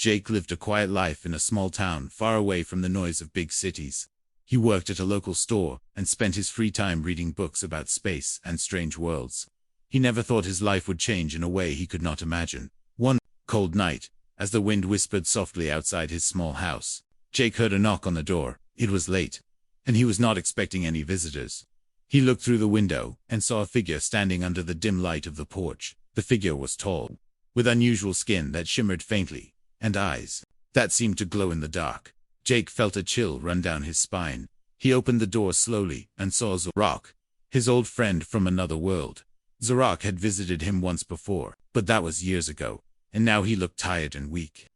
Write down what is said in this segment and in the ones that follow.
Jake lived a quiet life in a small town far away from the noise of big cities. He worked at a local store and spent his free time reading books about space and strange worlds. He never thought his life would change in a way he could not imagine. One cold night, as the wind whispered softly outside his small house, Jake heard a knock on the door. It was late, and he was not expecting any visitors. He looked through the window and saw a figure standing under the dim light of the porch. The figure was tall, with unusual skin that shimmered faintly, and eyes that seemed to glow in the dark. Jake felt a chill run down his spine. He opened the door slowly and saw Zorak, his old friend from another world. Zorak had visited him once before, but that was years ago, and now he looked tired and weak.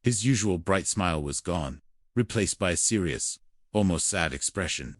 His usual bright smile was gone, replaced by a serious, almost sad expression.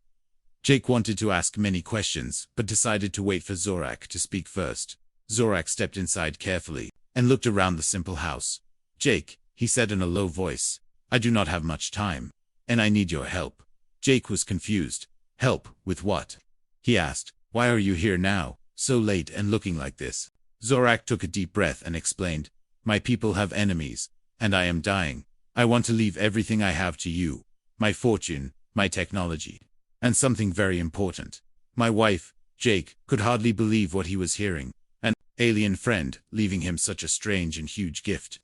Jake wanted to ask many questions, but decided to wait for Zorak to speak first. Zorak stepped inside carefully and looked around the simple house. "Jake," he said in a low voice, "I do not have much time, and I need your help." Jake was confused. "Help with what?" he asked. "Why are you here now, so late and looking like this?" Zorak took a deep breath and explained, "My people have enemies, and I am dying. I want to leave everything I have to you, my fortune, my technology, and something very important. My wife." Jake could hardly believe what he was hearing. An alien friend leaving him such a strange and huge gift.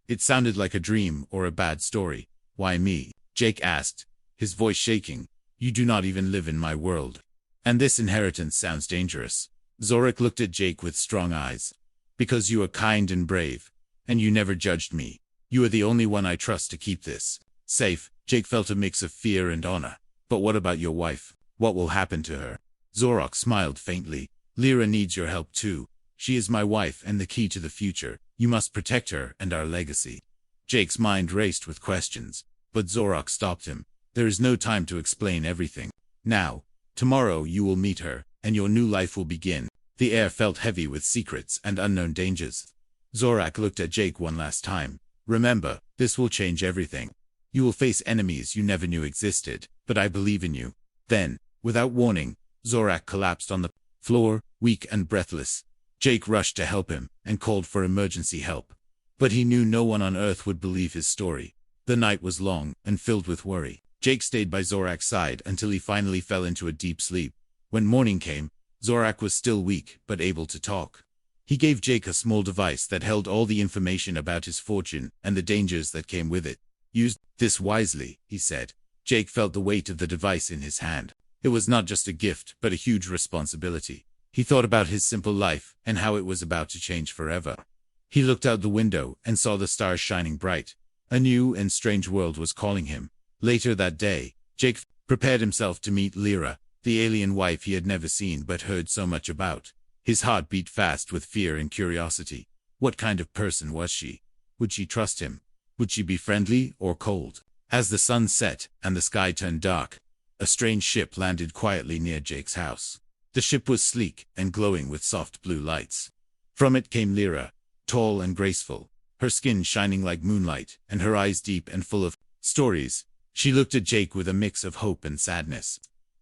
It sounded like a dream or a bad story. "Why me?" Jake asked, his voice shaking. "You do not even live in my world. And this inheritance sounds dangerous." Zorak looked at Jake with strong eyes. "Because you are kind and brave, and you never judged me. You are the only one I trust to keep this safe." Jake felt a mix of fear and honor. "But what about your wife? What will happen to her?" Zorak smiled faintly. "Lyra needs your help too. She is my wife and the key to the future. You must protect her and our legacy." Jake's mind raced with questions, but Zorak stopped him. "There is no time to explain everything. Now, tomorrow you will meet her, and your new life will begin." The air felt heavy with secrets and unknown dangers. Zorak looked at Jake one last time. "Remember, this will change everything. You will face enemies you never knew existed, but I believe in you." Then, without warning, Zorak collapsed on the floor, weak and breathless. Jake rushed to help him and called for emergency help. But he knew no one on Earth would believe his story. The night was long and filled with worry. Jake stayed by Zorak's side until he finally fell into a deep sleep. When morning came, Zorak was still weak but able to talk. He gave Jake a small device that held all the information about his fortune and the dangers that came with it. "Use this wisely," he said. Jake felt the weight of the device in his hand. It was not just a gift, but a huge responsibility. He thought about his simple life and how it was about to change forever. He looked out the window and saw the stars shining bright. A new and strange world was calling him. Later that day, Jake prepared himself to meet Lyra, the alien wife he had never seen but heard so much about. His heart beat fast with fear and curiosity. What kind of person was she? Would she trust him? Would she be friendly or cold? As the sun set and the sky turned dark, a strange ship landed quietly near Jake's house. The ship was sleek and glowing with soft blue lights. From it came Lyra, tall and graceful, her skin shining like moonlight and her eyes deep and full of stories. She looked at Jake with a mix of hope and sadness.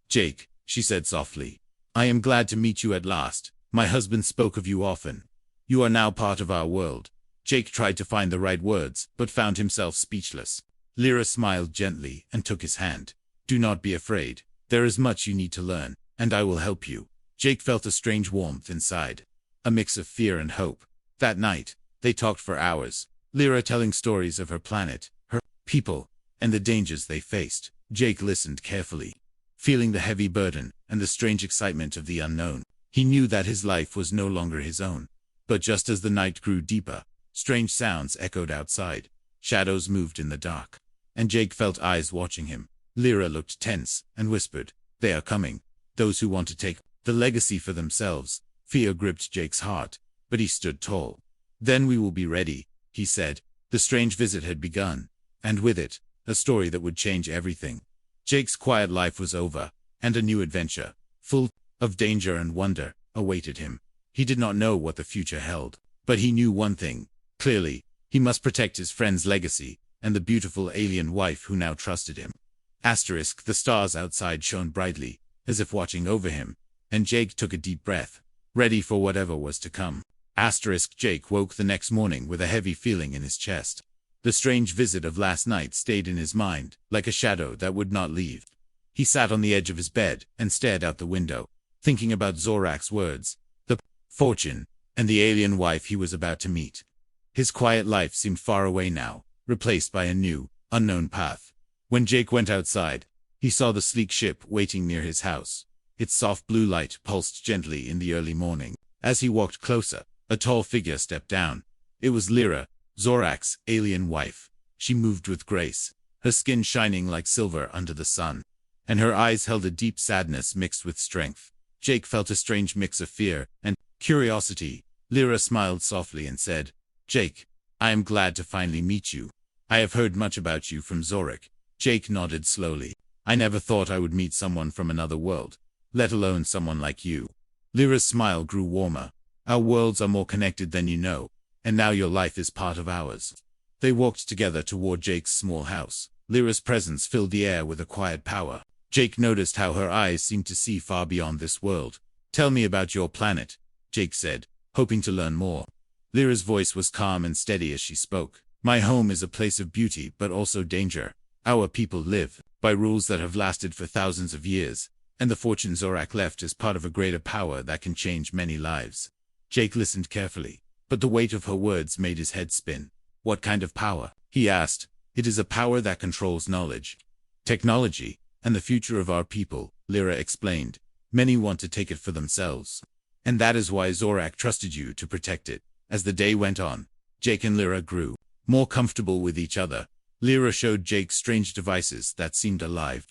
"Jake," she said softly, "I am glad to meet you at last. My husband spoke of you often. You are now part of our world." Jake tried to find the right words, but found himself speechless. Lyra smiled gently and took his hand. "Do not be afraid. There is much you need to learn, and I will help you." Jake felt a strange warmth inside, a mix of fear and hope. That night, they talked for hours, Lyra telling stories of her planet, her people, and the dangers they faced. Jake listened carefully, feeling the heavy burden and the strange excitement of the unknown. He knew that his life was no longer his own. But just as the night grew deeper, strange sounds echoed outside. Shadows moved in the dark, and Jake felt eyes watching him. Lyra looked tense and whispered, "They are coming. Those who want to take the legacy for themselves." Fear gripped Jake's heart, but he stood tall. "Then we will be ready," he said. The strange visit had begun, and with it, a story that would change everything. Jake's quiet life was over, and a new adventure, full of danger and wonder, awaited him. He did not know what the future held, but he knew one thing clearly: he must protect his friend's legacy and the beautiful alien wife who now trusted him. The stars outside shone brightly, as if watching over him, and Jake took a deep breath, ready for whatever was to come. Jake woke the next morning with a heavy feeling in his chest. The strange visit of last night stayed in his mind, like a shadow that would not leave. He sat on the edge of his bed and stared out the window, thinking about Zorak's words, the fortune, and the alien wife he was about to meet. His quiet life seemed far away now, replaced by a new, unknown path. When Jake went outside, he saw the sleek ship waiting near his house. Its soft blue light pulsed gently in the early morning. As he walked closer, a tall figure stepped down. It was Lyra, Zorak's alien wife. She moved with grace, her skin shining like silver under the sun, and her eyes held a deep sadness mixed with strength. Jake felt a strange mix of fear and curiosity. Lyra smiled softly and said, "Jake, I am glad to finally meet you. I have heard much about you from Zorak." Jake nodded slowly. "I never thought I would meet someone from another world, let alone someone like you." Lyra's smile grew warmer. "Our worlds are more connected than you know, and now your life is part of ours." They walked together toward Jake's small house. Lyra's presence filled the air with a quiet power. Jake noticed how her eyes seemed to see far beyond this world. "Tell me about your planet," Jake said, hoping to learn more. Lyra's voice was calm and steady as she spoke. "My home is a place of beauty but also danger. Our people live by rules that have lasted for thousands of years, and the fortune Zorak left is part of a greater power that can change many lives." Jake listened carefully, but the weight of her words made his head spin. "What kind of power?" he asked. "It is a power that controls knowledge, technology, and the future of our people," Lyra explained. "Many want to take it for themselves, and that is why Zorak trusted you to protect it." As the day went on, Jake and Lyra grew more comfortable with each other. Lyra showed Jake strange devices that seemed alive,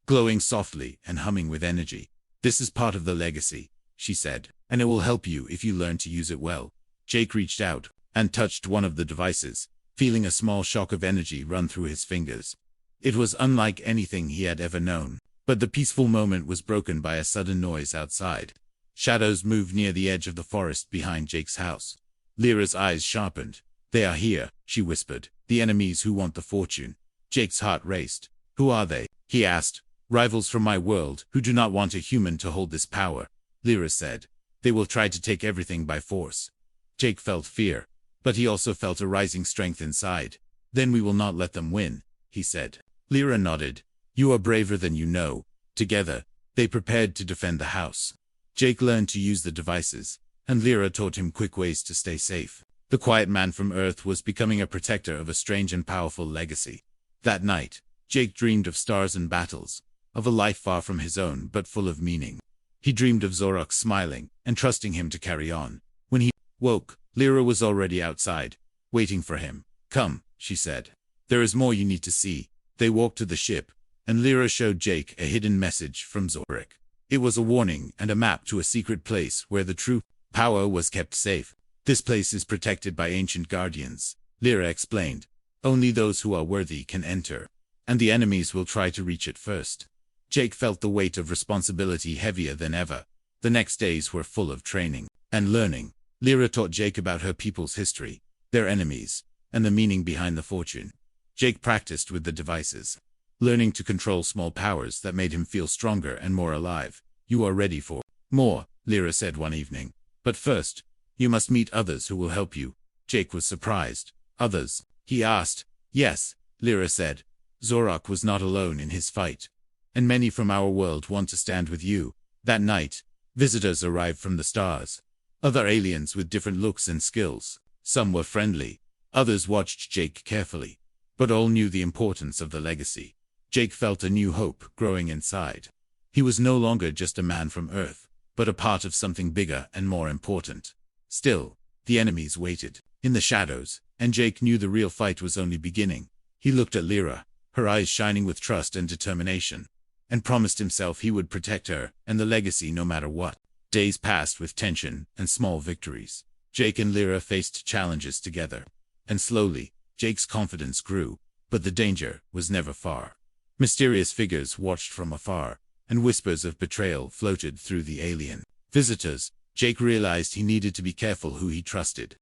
glowing softly and humming with energy. "This is part of the legacy," she said, "and it will help you if you learn to use it well." Jake reached out and touched one of the devices, feeling a small shock of energy run through his fingers. It was unlike anything he had ever known, but the peaceful moment was broken by a sudden noise outside. Shadows moved near the edge of the forest behind Jake's house. Lyra's eyes sharpened. "They are here," she whispered. "The enemies who want the fortune." Jake's heart raced. "Who are they?" he asked. "Rivals from my world, who do not want a human to hold this power," Lyra said. "They will try to take everything by force." Jake felt fear, but he also felt a rising strength inside. "Then we will not let them win," he said. Lyra nodded. "You are braver than you know." Together, they prepared to defend the house. Jake learned to use the devices, and Lyra taught him quick ways to stay safe. The quiet man from Earth was becoming a protector of a strange and powerful legacy. That night, Jake dreamed of stars and battles, of a life far from his own but full of meaning. He dreamed of Zorak smiling and trusting him to carry on. When he woke, Lyra was already outside, waiting for him. "Come," she said. "There is more you need to see." They walked to the ship, and Lyra showed Jake a hidden message from Zorak. It was a warning and a map to a secret place where the true power was kept safe. "This place is protected by ancient guardians," Lyra explained. "Only those who are worthy can enter, and the enemies will try to reach it first." Jake felt the weight of responsibility heavier than ever. The next days were full of training and learning. Lyra taught Jake about her people's history, their enemies, and the meaning behind the fortune. Jake practiced with the devices, learning to control small powers that made him feel stronger and more alive. "You are ready for more," Lyra said one evening. "But first, you must meet others who will help you." Jake was surprised. "Others?" he asked. "Yes," Lyra said. "Zorak was not alone in his fight, and many from our world want to stand with you." That night, visitors arrived from the stars. Other aliens with different looks and skills. Some were friendly. Others watched Jake carefully, but all knew the importance of the legacy. Jake felt a new hope growing inside. He was no longer just a man from Earth, but a part of something bigger and more important. Still, the enemies waited in the shadows, and Jake knew the real fight was only beginning. He looked at Lyra, her eyes shining with trust and determination, and promised himself he would protect her and the legacy no matter what. Days passed with tension and small victories. Jake and Lyra faced challenges together, and slowly, Jake's confidence grew, but the danger was never far. Mysterious figures watched from afar, and whispers of betrayal floated through the alien visitors. Jake realized he needed to be careful who he trusted.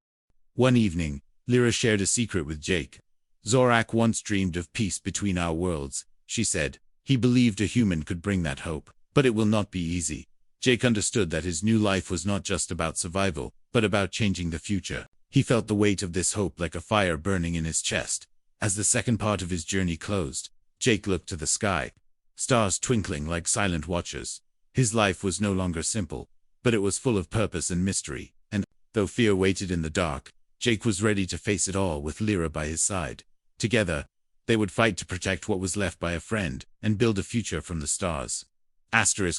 One evening, Lyra shared a secret with Jake. "Zorak once dreamed of peace between our worlds," she said. "He believed a human could bring that hope, but it will not be easy." Jake understood that his new life was not just about survival, but about changing the future. He felt the weight of this hope like a fire burning in his chest. As the second part of his journey closed, Jake looked to the sky, stars twinkling like silent watchers. His life was no longer simple, but it was full of purpose and mystery, and, though fear waited in the dark, Jake was ready to face it all with Lyra by his side. Together, they would fight to protect what was left by a friend, and build a future from the stars.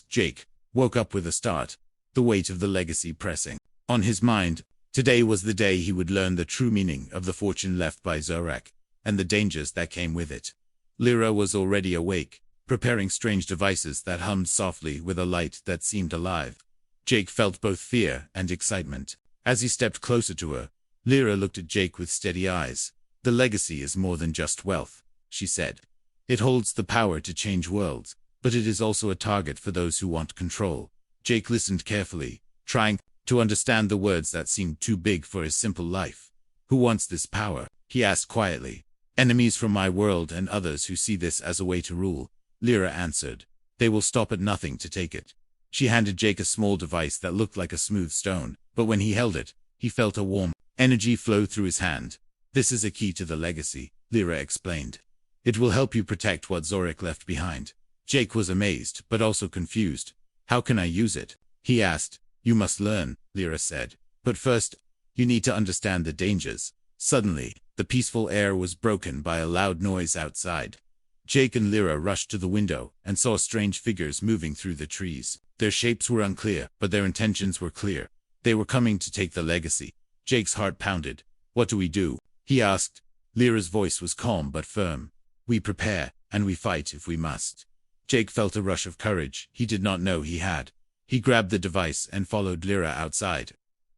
Jake woke up with a start, the weight of the legacy pressing on his mind. Today was the day he would learn the true meaning of the fortune left by Zorak, and the dangers that came with it. Lyra was already awake, preparing strange devices that hummed softly with a light that seemed alive. Jake felt both fear and excitement. As he stepped closer to her, Lyra looked at Jake with steady eyes. "The legacy is more than just wealth," she said. "It holds the power to change worlds, but it is also a target for those who want control." Jake listened carefully, trying to understand the words that seemed too big for his simple life. "Who wants this power?" he asked quietly. "Enemies from my world and others who see this as a way to rule," Lyra answered. "They will stop at nothing to take it." She handed Jake a small device that looked like a smooth stone, but when he held it, he felt a warm energy flow through his hand. "This is a key to the legacy," Lyra explained. "It will help you protect what Zorak left behind." Jake was amazed, but also confused. "How can I use it?" he asked. "You must learn," Lyra said. "But first, you need to understand the dangers." Suddenly, the peaceful air was broken by a loud noise outside. Jake and Lyra rushed to the window and saw strange figures moving through the trees. Their shapes were unclear, but their intentions were clear. They were coming to take the legacy. Jake's heart pounded. "What do we do?" he asked. Lyra's voice was calm but firm. "We prepare, and we fight if we must." Jake felt a rush of courage he did not know he had. He grabbed the device and followed Lyra outside.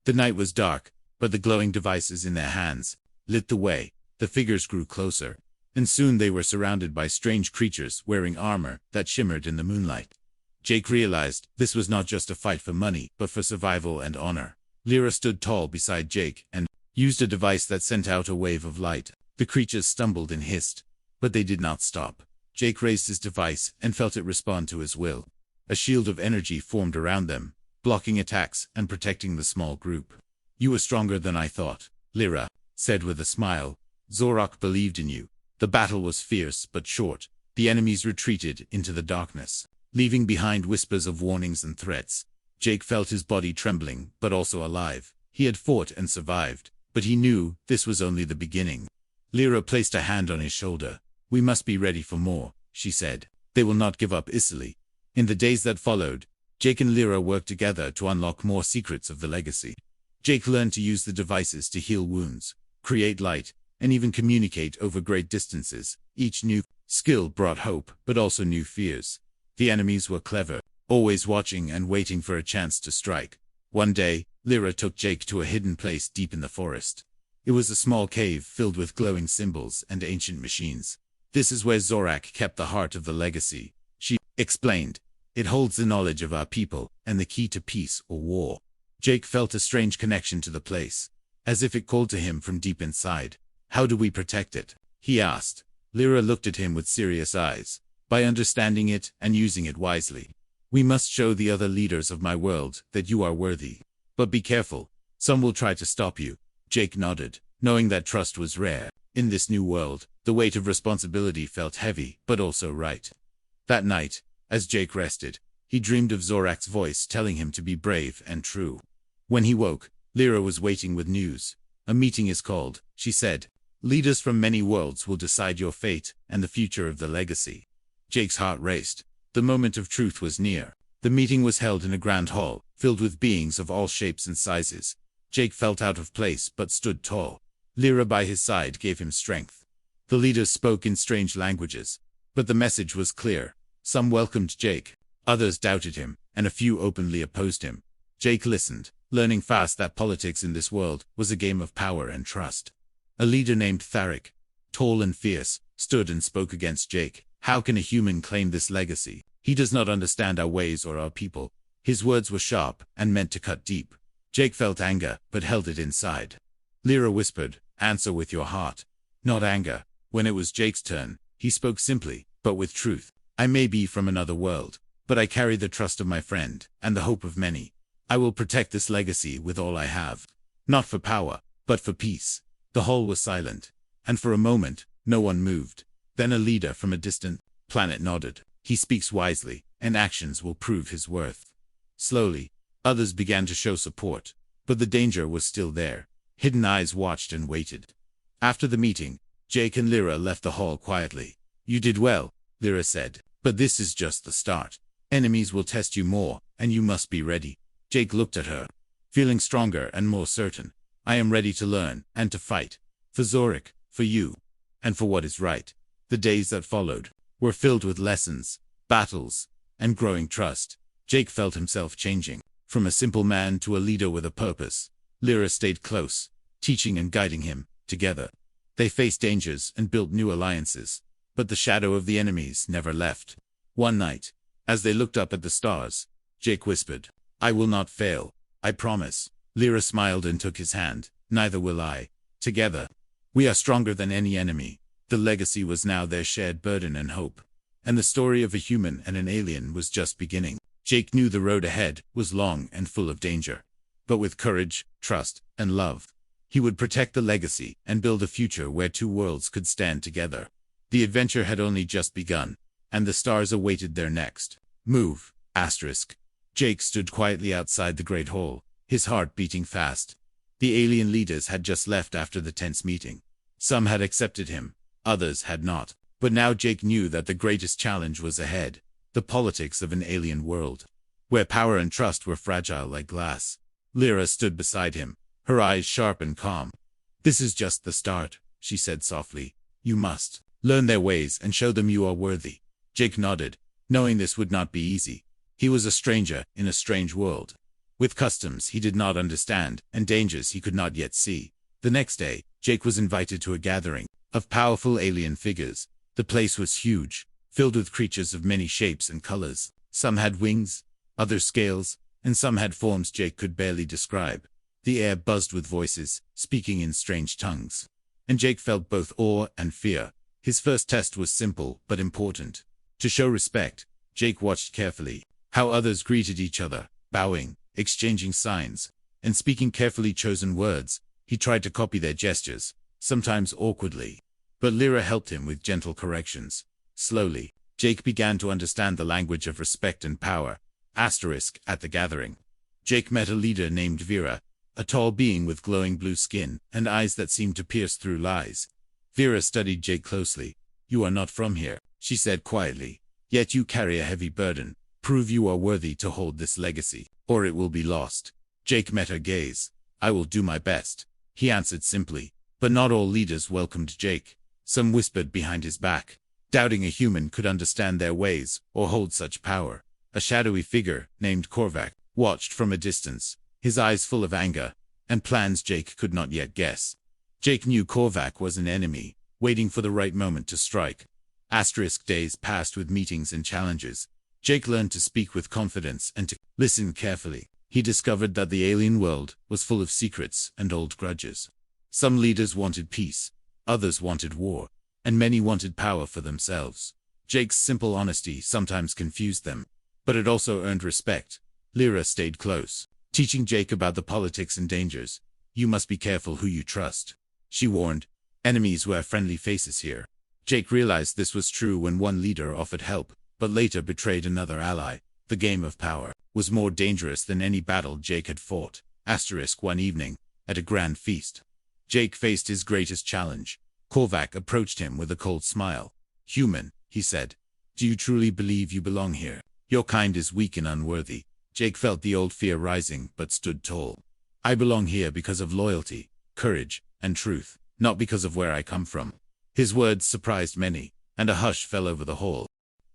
The night was dark, but the glowing devices in their hands lit the way. The figures grew closer, and soon they were surrounded by strange creatures wearing armor that shimmered in the moonlight. Jake realized this was not just a fight for money, but for survival and honor. Lyra stood tall beside Jake and used a device that sent out a wave of light. The creatures stumbled and hissed, but they did not stop. Jake raised his device and felt it respond to his will. A shield of energy formed around them, blocking attacks and protecting the small group. "You were stronger than I thought," Lyra said with a smile. "Zorak believed in you." The battle was fierce but short. The enemies retreated into the darkness, leaving behind whispers of warnings and threats. Jake felt his body trembling, but also alive. He had fought and survived, but he knew this was only the beginning. Lyra placed a hand on his shoulder. "We must be ready for more," she said. "They will not give up easily." In the days that followed, Jake and Lyra worked together to unlock more secrets of the legacy. Jake learned to use the devices to heal wounds, create light, and even communicate over great distances. Each new skill brought hope, but also new fears. The enemies were clever, always watching and waiting for a chance to strike. One day, Lyra took Jake to a hidden place deep in the forest. It was a small cave filled with glowing symbols and ancient machines. "This is where Zorak kept the heart of the legacy," she explained. "It holds the knowledge of our people and the key to peace or war." Jake felt a strange connection to the place, as if it called to him from deep inside. "How do we protect it?" he asked. Lyra looked at him with serious eyes. "By understanding it and using it wisely. We must show the other leaders of my world that you are worthy. But be careful. Some will try to stop you." Jake nodded, knowing that trust was rare. In this new world, the weight of responsibility felt heavy, but also right. That night, as Jake rested, he dreamed of Zorak's voice telling him to be brave and true. When he woke, Lyra was waiting with news. "A meeting is called," she said. "Leaders from many worlds will decide your fate and the future of the legacy." Jake's heart raced. The moment of truth was near. The meeting was held in a grand hall, filled with beings of all shapes and sizes. Jake felt out of place but stood tall. Lyra by his side gave him strength. The leaders spoke in strange languages, but the message was clear. Some welcomed Jake, others doubted him, and a few openly opposed him. Jake listened, learning fast that politics in this world was a game of power and trust. A leader named Tharik, tall and fierce, stood and spoke against Jake. "How can a human claim this legacy? He does not understand our ways or our people." His words were sharp and meant to cut deep. Jake felt anger, but held it inside. Lyra whispered, "Answer with your heart, not anger." When it was Jake's turn, he spoke simply, but with truth. "I may be from another world, but I carry the trust of my friend, and the hope of many. I will protect this legacy with all I have. Not for power, but for peace." The hall was silent, and for a moment, No one moved. Then a leader from a distant planet nodded. He speaks wisely, and actions will prove his worth. Slowly, others began to show support, but the danger was still there. Hidden eyes watched and waited. After the meeting, Jake and Lyra left the hall quietly. "You did well," Lyra said, "but this is just the start. Enemies will test you more, and you must be ready." Jake looked at her, feeling stronger and more certain. "I am ready to learn and to fight. For Zorik, for you, and for what is right." The days that followed were filled with lessons, battles, and growing trust. Jake felt himself changing, from a simple man to a leader with a purpose. Lyra stayed close, teaching and guiding him. Together, they faced dangers and built new alliances, but the shadow of the enemies never left. One night, as they looked up at the stars, Jake whispered, "I will not fail, I promise." Lyra smiled and took his hand. "Neither will I. Together, we are stronger than any enemy." The legacy was now their shared burden and hope, and the story of a human and an alien was just beginning. Jake knew the road ahead was long and full of danger, but with courage, trust, and love, he would protect the legacy and build a future where two worlds could stand together. The adventure had only just begun, and the stars awaited their next move. Jake stood quietly outside the great hall, his heart beating fast. The alien leaders had just left after the tense meeting. Some had accepted him, others had not. But now Jake knew that the greatest challenge was ahead, the politics of an alien world, where power and trust were fragile like glass. Lyra stood beside him, her eyes sharp and calm. "This is just the start," she said softly. "You must learn their ways and show them you are worthy." Jake nodded, knowing this would not be easy. He was a stranger in a strange world, with customs he did not understand and dangers he could not yet see. The next day, Jake was invited to a gathering of powerful alien figures. The place was huge, filled with creatures of many shapes and colors. Some had wings, others scales, and some had forms Jake could barely describe. The air buzzed with voices, speaking in strange tongues, and Jake felt both awe and fear. His first test was simple but important. To show respect, Jake watched carefully how others greeted each other, bowing, exchanging signs, and speaking carefully chosen words. He tried to copy their gestures, sometimes awkwardly, but Lyra helped him with gentle corrections. Slowly, Jake began to understand the language of respect and power. At the gathering, Jake met a leader named Vera, a tall being with glowing blue skin and eyes that seemed to pierce through lies. Vera studied Jake closely. "You are not from here," she said quietly, "yet you carry a heavy burden. Prove you are worthy to hold this legacy, or it will be lost." Jake met her gaze. "I will do my best," he answered simply. But not all leaders welcomed Jake. Some whispered behind his back, doubting a human could understand their ways or hold such power. A shadowy figure, named Korvac, watched from a distance, his eyes full of anger and plans Jake could not yet guess. Jake knew Korvac was an enemy, waiting for the right moment to strike. Days passed with meetings and challenges. Jake learned to speak with confidence and to listen carefully. He discovered that the alien world was full of secrets and old grudges. Some leaders wanted peace, others wanted war, and many wanted power for themselves. Jake's simple honesty sometimes confused them, but it also earned respect. Lyra stayed close, teaching Jake about the politics and dangers. "You must be careful who you trust," she warned. "Enemies wear friendly faces here." Jake realized this was true when one leader offered help, but later betrayed another ally. The game of power was more dangerous than any battle Jake had fought. One evening, at a grand feast, Jake faced his greatest challenge. Korvac approached him with a cold smile. "Human," he said, "do you truly believe you belong here? Your kind is weak and unworthy." Jake felt the old fear rising, but stood tall. "I belong here because of loyalty, courage, and truth, not because of where I come from." His words surprised many, and a hush fell over the hall.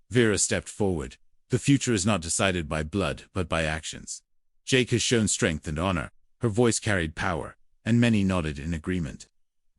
Vera stepped forward. "The future is not decided by blood, but by actions. Jake has shown strength and honor." Her voice carried power, and many nodded in agreement.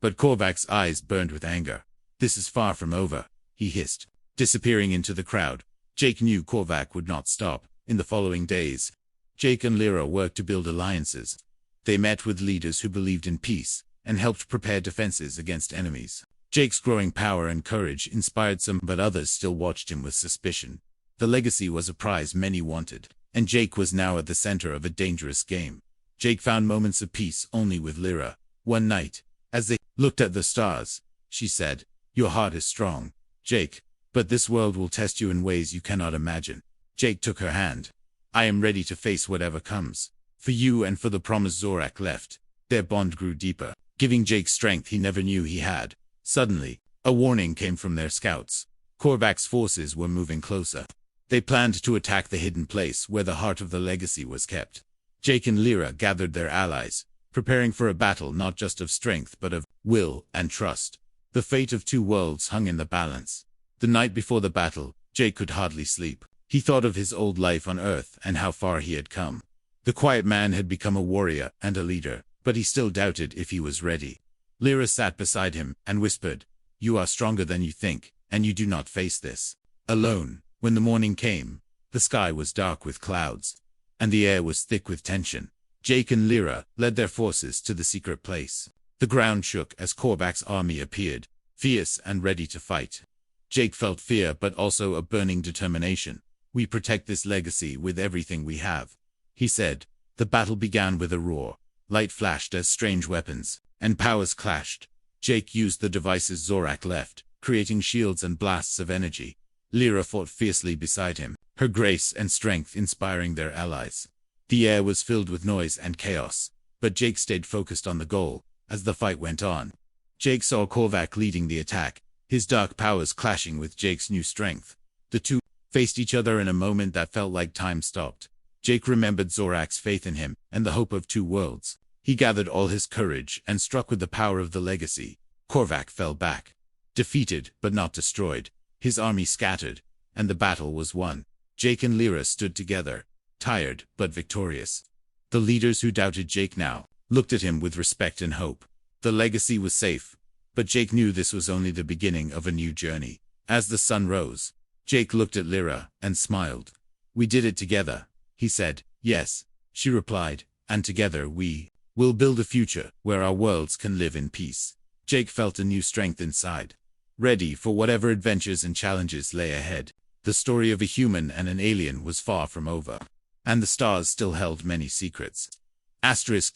But Korvac's eyes burned with anger. "This is far from over," he hissed, disappearing into the crowd. Jake knew Korvac would not stop. In the following days, Jake and Lyra worked to build alliances. They met with leaders who believed in peace and helped prepare defenses against enemies. Jake's growing power and courage inspired some, but others still watched him with suspicion. The legacy was a prize many wanted, and Jake was now at the center of a dangerous game. Jake found moments of peace only with Lyra. One night, as they looked at the stars, she said, Your heart is strong, Jake, but this world will test you in ways you cannot imagine. Jake took her hand. I am ready to face whatever comes. For you and for the promise Zorak left. Their bond grew deeper, giving Jake strength he never knew he had. Suddenly, a warning came from their scouts. Korvac's forces were moving closer. They planned to attack the hidden place where the heart of the legacy was kept. Jake and Lyra gathered their allies, preparing for a battle not just of strength but of will and trust. The fate of two worlds hung in the balance. The night before the battle, Jake could hardly sleep. He thought of his old life on Earth and how far he had come. The quiet man had become a warrior and a leader, but he still doubted if he was ready. Lyra sat beside him and whispered, "You are stronger than you think, and you do not face this alone." When the morning came, the sky was dark with clouds, and the air was thick with tension. Jake and Lyra led their forces to the secret place. The ground shook as Korvac's army appeared, fierce and ready to fight. Jake felt fear but also a burning determination. "We protect this legacy with everything we have," he said. The battle began with a roar. Light flashed as strange weapons, and powers clashed. Jake used the devices Zorak left, creating shields and blasts of energy. Lyra fought fiercely beside him, her grace and strength inspiring their allies. The air was filled with noise and chaos, but Jake stayed focused on the goal. As the fight went on, Jake saw Korvac leading the attack, his dark powers clashing with Jake's new strength. The two faced each other in a moment that felt like time stopped. Jake remembered Zorak's faith in him and the hope of two worlds. He gathered all his courage and struck with the power of the legacy. Korvac fell back, defeated but not destroyed. His army scattered, and the battle was won. Jake and Lyra stood together, tired but victorious. The leaders who doubted Jake now looked at him with respect and hope. The legacy was safe, but Jake knew this was only the beginning of a new journey. As the sun rose, Jake looked at Lyra and smiled. "We did it together," he said. "Yes," she replied, "and together we will build a future where our worlds can live in peace." Jake felt a new strength inside, ready for whatever adventures and challenges lay ahead. The story of a human and an alien was far from over, and the stars still held many secrets.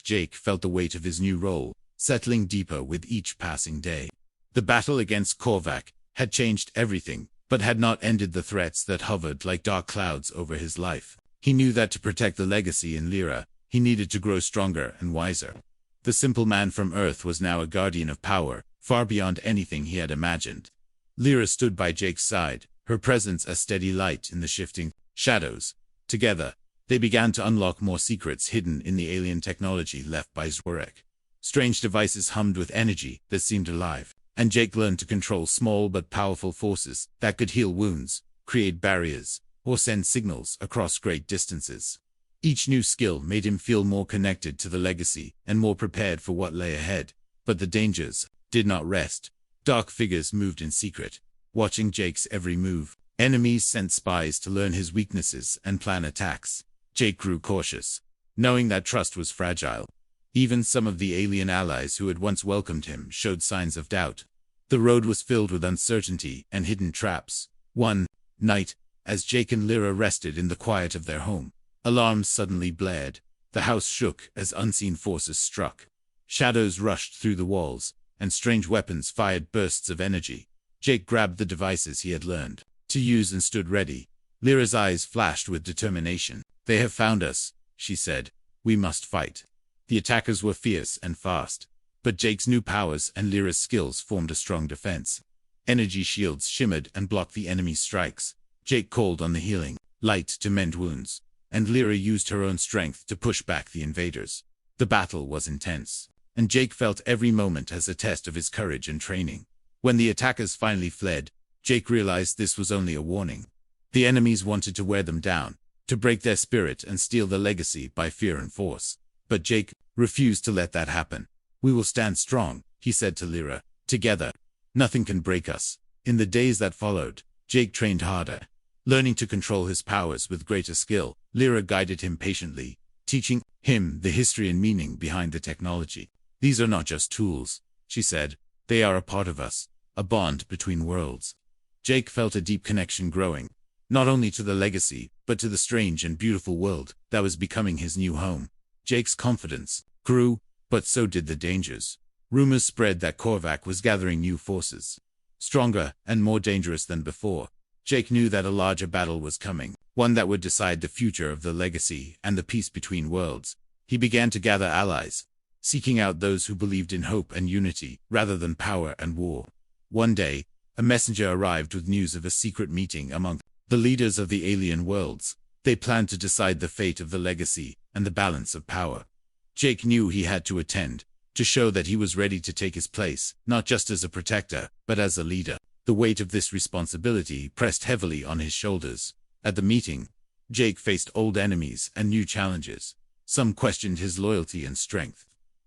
Jake felt the weight of his new role, settling deeper with each passing day. The battle against Korvac had changed everything, but had not ended the threats that hovered like dark clouds over his life. He knew that to protect the legacy in Lyra, he needed to grow stronger and wiser. The simple man from Earth was now a guardian of power, far beyond anything he had imagined. Lyra stood by Jake's side, her presence a steady light in the shifting shadows. Together, they began to unlock more secrets hidden in the alien technology left by Zorak. Strange devices hummed with energy that seemed alive, and Jake learned to control small but powerful forces that could heal wounds, create barriers, or send signals across great distances. Each new skill made him feel more connected to the legacy and more prepared for what lay ahead. But the dangers did not rest. Dark figures moved in secret, watching Jake's every move. Enemies sent spies to learn his weaknesses and plan attacks. Jake grew cautious, knowing that trust was fragile. Even some of the alien allies who had once welcomed him showed signs of doubt. The road was filled with uncertainty and hidden traps. One night, as Jake and Lyra rested in the quiet of their home, alarms suddenly blared. The house shook as unseen forces struck. Shadows rushed through the walls, and strange weapons fired bursts of energy. Jake grabbed the devices he had learned to use and stood ready. Lyra's eyes flashed with determination. "They have found us," she said. "We must fight." The attackers were fierce and fast, but Jake's new powers and Lyra's skills formed a strong defense. Energy shields shimmered and blocked the enemy's strikes. Jake called on the healing light to mend wounds, and Lyra used her own strength to push back the invaders. The battle was intense, and Jake felt every moment as a test of his courage and training. When the attackers finally fled, Jake realized this was only a warning. The enemies wanted to wear them down, to break their spirit and steal the legacy by fear and force. But Jake refused to let that happen. "We will stand strong," he said to Lyra. "Together, nothing can break us." In the days that followed, Jake trained harder, learning to control his powers with greater skill. Lyra guided him patiently, teaching him the history and meaning behind the technology. "These are not just tools," she said. "They are a part of us, a bond between worlds." Jake felt a deep connection growing, not only to the legacy, but to the strange and beautiful world that was becoming his new home. Jake's confidence grew, but so did the dangers. Rumors spread that Korvac was gathering new forces. stronger and more dangerous than before. Jake knew that a larger battle was coming, one that would decide the future of the legacy and the peace between worlds. He began to gather allies, seeking out those who believed in hope and unity rather than power and war. One day, a messenger arrived with news of a secret meeting among the leaders of the alien worlds. They planned to decide the fate of the legacy and the balance of power. Jake knew he had to attend, to show that he was ready to take his place, not just as a protector, but as a leader. The weight of this responsibility pressed heavily on his shoulders. At the meeting, Jake faced old enemies and new challenges. Some questioned his loyalty and strength,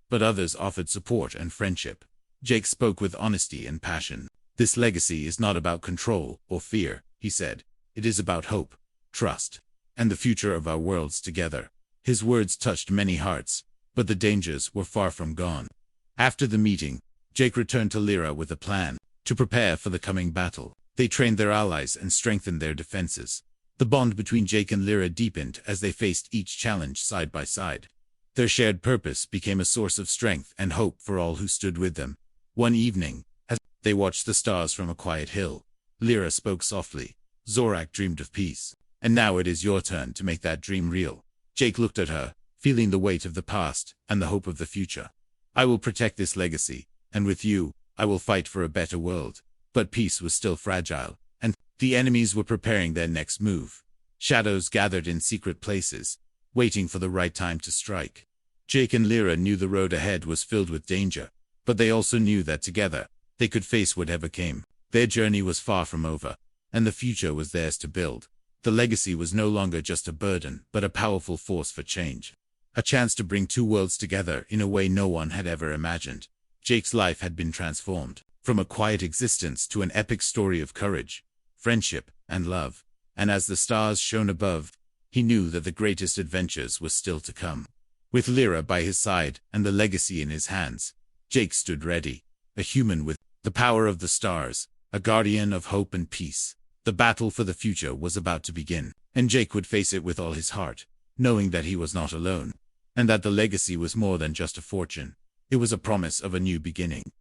but others offered support and friendship. Jake spoke with honesty and passion. "This legacy is not about control or fear," he said. "It is about hope, trust, and the future of our worlds together." His words touched many hearts, but the dangers were far from gone. After the meeting, Jake returned to Lyra with a plan to prepare for the coming battle. They trained their allies and strengthened their defenses. The bond between Jake and Lyra deepened as they faced each challenge side by side. Their shared purpose became a source of strength and hope for all who stood with them. One evening, as they watched the stars from a quiet hill, Lyra spoke softly. "Zorak dreamed of peace, and now it is your turn to make that dream real." Jake looked at her, feeling the weight of the past and the hope of the future. "I will protect this legacy, and with you, I will fight for a better world." But peace was still fragile, and the enemies were preparing their next move. Shadows gathered in secret places, waiting for the right time to strike. Jake and Lyra knew the road ahead was filled with danger, but they also knew that together, they could face whatever came. Their journey was far from over, and the future was theirs to build. The legacy was no longer just a burden, but a powerful force for change. A chance to bring two worlds together in a way no one had ever imagined. Jake's life had been transformed, from a quiet existence to an epic story of courage, friendship, and love. And as the stars shone above, he knew that the greatest adventures were still to come. With Lyra by his side and the legacy in his hands, Jake stood ready, a human with the power of the stars, a guardian of hope and peace. The battle for the future was about to begin, and Jake would face it with all his heart, knowing that he was not alone, and that the legacy was more than just a fortune. It was a promise of a new beginning.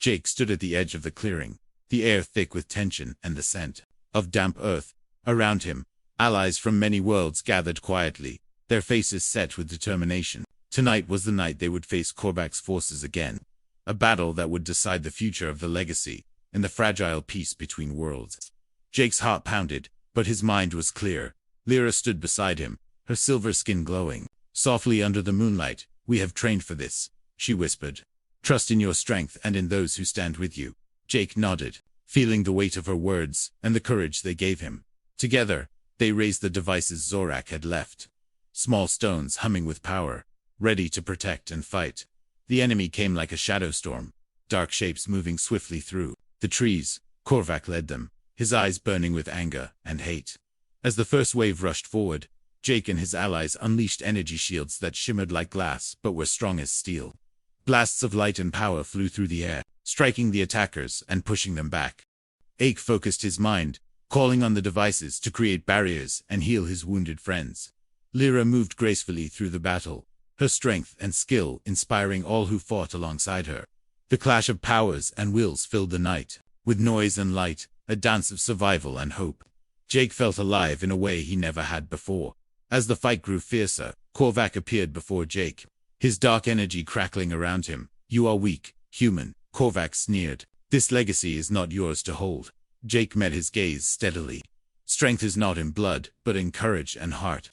Jake stood at the edge of the clearing, the air thick with tension and the scent of damp earth. Around him, allies from many worlds gathered quietly, their faces set with determination. Tonight was the night they would face Korvac's forces again, a battle that would decide the future of the legacy and the fragile peace between worlds. Jake's heart pounded, but his mind was clear. Lyra stood beside him, her silver skin glowing. Softly under the moonlight, "We have trained for this," she whispered. "Trust in your strength and in those who stand with you." Jake nodded, feeling the weight of her words and the courage they gave him. Together, they raised the devices Zorak had left. Small stones humming with power, ready to protect and fight. The enemy came like a shadow storm, dark shapes moving swiftly through the trees. Korvac led them, his eyes burning with anger and hate. As the first wave rushed forward, Jake and his allies unleashed energy shields that shimmered like glass but were strong as steel. Blasts of light and power flew through the air, striking the attackers and pushing them back. Jake focused his mind, calling on the devices to create barriers and heal his wounded friends. Lyra moved gracefully through the battle, her strength and skill inspiring all who fought alongside her. The clash of powers and wills filled the night, with noise and light, a dance of survival and hope. Jake felt alive in a way he never had before. As the fight grew fiercer, Korvac appeared before Jake, his dark energy crackling around him. "You are weak, human," Korvac sneered. "This legacy is not yours to hold." Jake met his gaze steadily. "Strength is not in blood, but in courage and heart."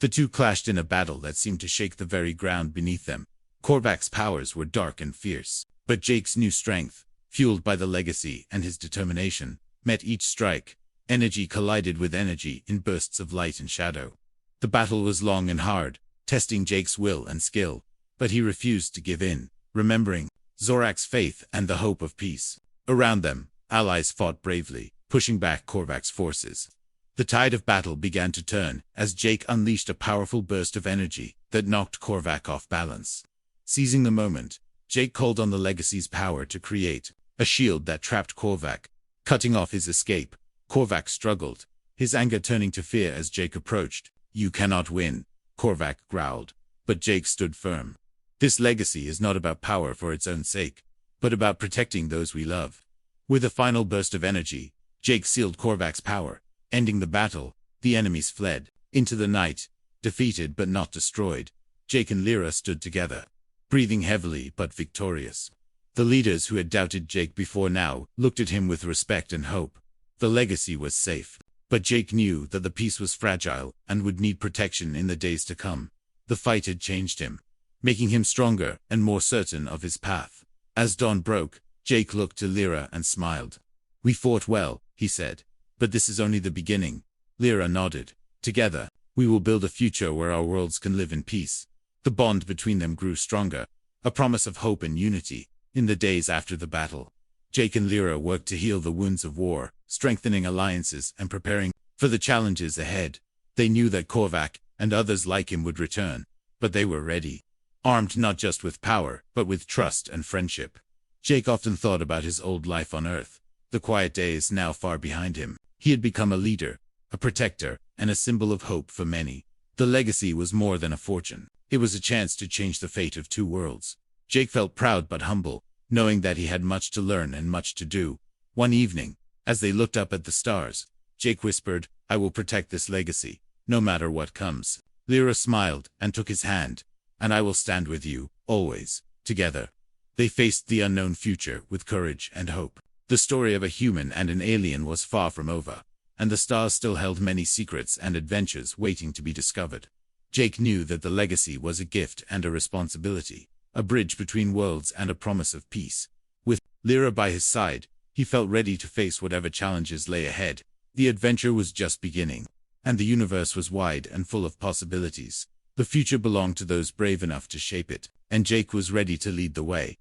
The two clashed in a battle that seemed to shake the very ground beneath them. Korvac's powers were dark and fierce, but Jake's new strength, fueled by the legacy and his determination, met each strike. Energy collided with energy in bursts of light and shadow. The battle was long and hard, testing Jake's will and skill, but he refused to give in, remembering Zorak's faith and the hope of peace. Around them, allies fought bravely, pushing back Korvac's forces. The tide of battle began to turn as Jake unleashed a powerful burst of energy that knocked Korvac off balance. Seizing the moment, Jake called on the legacy's power to create a shield that trapped Korvac, cutting off his escape. Korvac struggled, his anger turning to fear as Jake approached. "You cannot win," Korvac growled, but Jake stood firm. "This legacy is not about power for its own sake, but about protecting those we love." With a final burst of energy, Jake sealed Korvac's power, ending the battle. The enemies fled into the night, defeated but not destroyed. Jake and Lyra stood together, breathing heavily but victorious. The leaders who had doubted Jake before now looked at him with respect and hope. The legacy was safe, but Jake knew that the peace was fragile and would need protection in the days to come. The fight had changed him, making him stronger and more certain of his path. As dawn broke, Jake looked to Lyra and smiled. "We fought well," he said, "but this is only the beginning." Lyra nodded. "Together, we will build a future where our worlds can live in peace." The bond between them grew stronger, a promise of hope and unity. In the days after the battle, Jake and Lyra worked to heal the wounds of war, strengthening alliances and preparing for the challenges ahead. They knew that Korvac and others like him would return, but they were ready, armed not just with power, but with trust and friendship. Jake often thought about his old life on Earth. The quiet days now far behind him. He had become a leader, a protector, and a symbol of hope for many. The legacy was more than a fortune. It was a chance to change the fate of two worlds. Jake felt proud but humble, knowing that he had much to learn and much to do. One evening, as they looked up at the stars, Jake whispered, "I will protect this legacy, no matter what comes." Lyra smiled and took his hand. "And I will stand with you, always." Together, they faced the unknown future with courage and hope. The story of a human and an alien was far from over, and the stars still held many secrets and adventures waiting to be discovered. Jake knew that the legacy was a gift and a responsibility, a bridge between worlds and a promise of peace. With Lyra by his side, he felt ready to face whatever challenges lay ahead. The adventure was just beginning, and the universe was wide and full of possibilities. The future belonged to those brave enough to shape it, and Jake was ready to lead the way.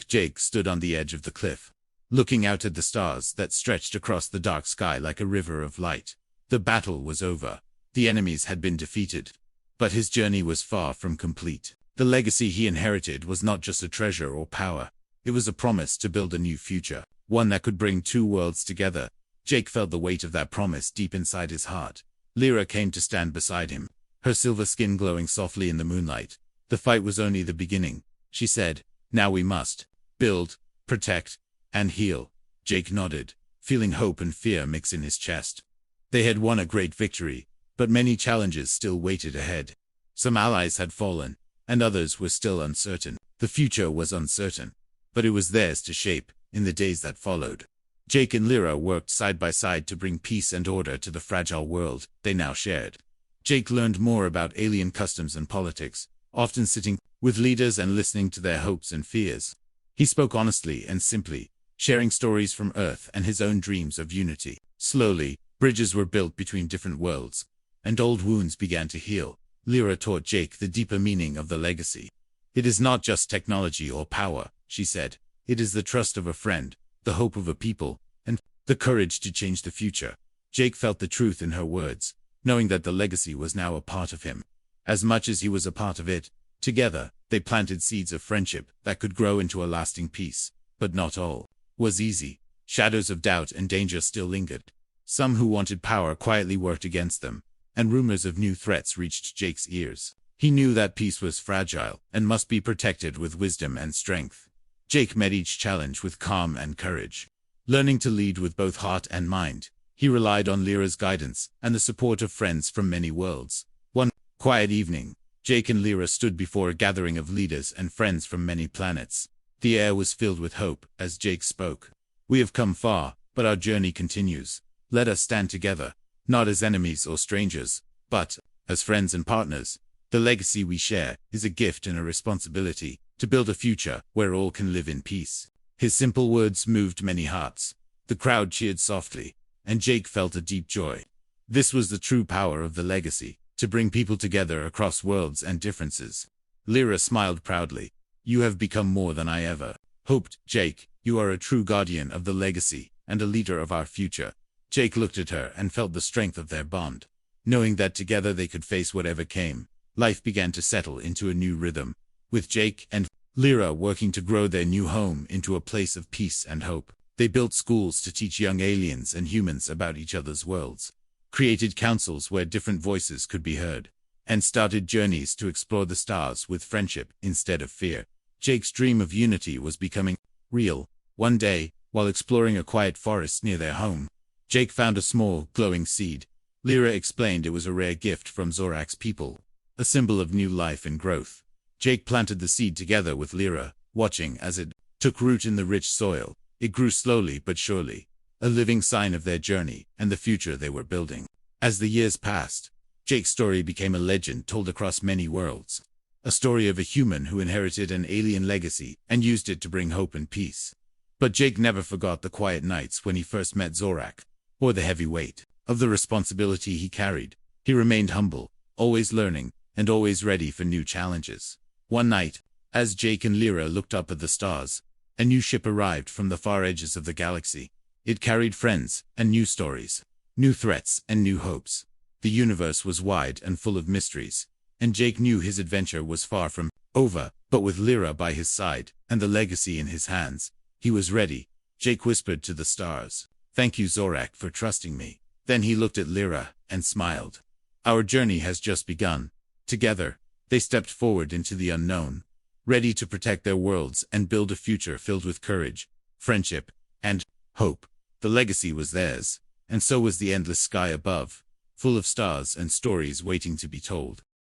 Jake stood on the edge of the cliff, looking out at the stars that stretched across the dark sky like a river of light. The battle was over. The enemies had been defeated, but his journey was far from complete. The legacy he inherited was not just a treasure or power. It was a promise to build a new future, one that could bring two worlds together. Jake felt the weight of that promise deep inside his heart. Lyra came to stand beside him, her silver skin glowing softly in the moonlight. "The fight was only the beginning," she said. "Now we must build, protect, and heal." Jake nodded, feeling hope and fear mix in his chest. They had won a great victory, but many challenges still waited ahead. Some allies had fallen, and others were still uncertain. The future was uncertain, but it was theirs to shape. In the days that followed, Jake and Lyra worked side by side to bring peace and order to the fragile world they now shared. Jake learned more about alien customs and politics, often sitting with leaders and listening to their hopes and fears. He spoke honestly and simply, sharing stories from Earth and his own dreams of unity. Slowly, bridges were built between different worlds, and old wounds began to heal. Lyra taught Jake the deeper meaning of the legacy. "It is not just technology or power," she said. "It is the trust of a friend, the hope of a people, and the courage to change the future." Jake felt the truth in her words, knowing that the legacy was now a part of him, as much as he was a part of it. Together, they planted seeds of friendship that could grow into a lasting peace. But not all was easy. Shadows of doubt and danger still lingered. Some who wanted power quietly worked against them, and rumors of new threats reached Jake's ears. He knew that peace was fragile and must be protected with wisdom and strength. Jake met each challenge with calm and courage, learning to lead with both heart and mind. He relied on Lyra's guidance and the support of friends from many worlds. One quiet evening, Jake and Lyra stood before a gathering of leaders and friends from many planets. The air was filled with hope as Jake spoke. "We have come far, but our journey continues. Let us stand together, not as enemies or strangers, but as friends and partners. The legacy we share is a gift and a responsibility to build a future where all can live in peace." His simple words moved many hearts. The crowd cheered softly, and Jake felt a deep joy. This was the true power of the legacy, to bring people together across worlds and differences. Lyra smiled proudly. "You have become more than I ever hoped, Jake. You are a true guardian of the legacy and a leader of our future." Jake looked at her and felt the strength of their bond. Knowing that together they could face whatever came, life began to settle into a new rhythm, with Jake and Lyra working to grow their new home into a place of peace and hope. They built schools to teach young aliens and humans about each other's worlds, created councils where different voices could be heard, and started journeys to explore the stars with friendship instead of fear. Jake's dream of unity was becoming real. One day, While exploring a quiet forest near their home, Jake found a small, glowing seed. Lyra explained it was a rare gift from Zorak's people, a symbol of new life and growth. Jake planted the seed together with Lyra, watching as it took root in the rich soil. It grew slowly but surely, a living sign of their journey and the future they were building. As the years passed, Jake's story became a legend told across many worlds, a story of a human who inherited an alien legacy and used it to bring hope and peace. But Jake never forgot the quiet nights when he first met Zorak, or the heavy weight of the responsibility he carried. He remained humble, always learning, and always ready for new challenges. One night, as Jake and Lyra looked up at the stars, a new ship arrived from the far edges of the galaxy. It carried friends and new stories, new threats and new hopes. The universe was wide and full of mysteries, and Jake knew his adventure was far from over. But with Lyra by his side and the legacy in his hands, he was ready. Jake whispered to the stars, "Thank you, Zorak, for trusting me." Then he looked at Lyra and smiled. "Our journey has just begun." Together, they stepped forward into the unknown, ready to protect their worlds and build a future filled with courage, friendship, and hope. The legacy was theirs, and so was the endless sky above, full of stars and stories waiting to be told.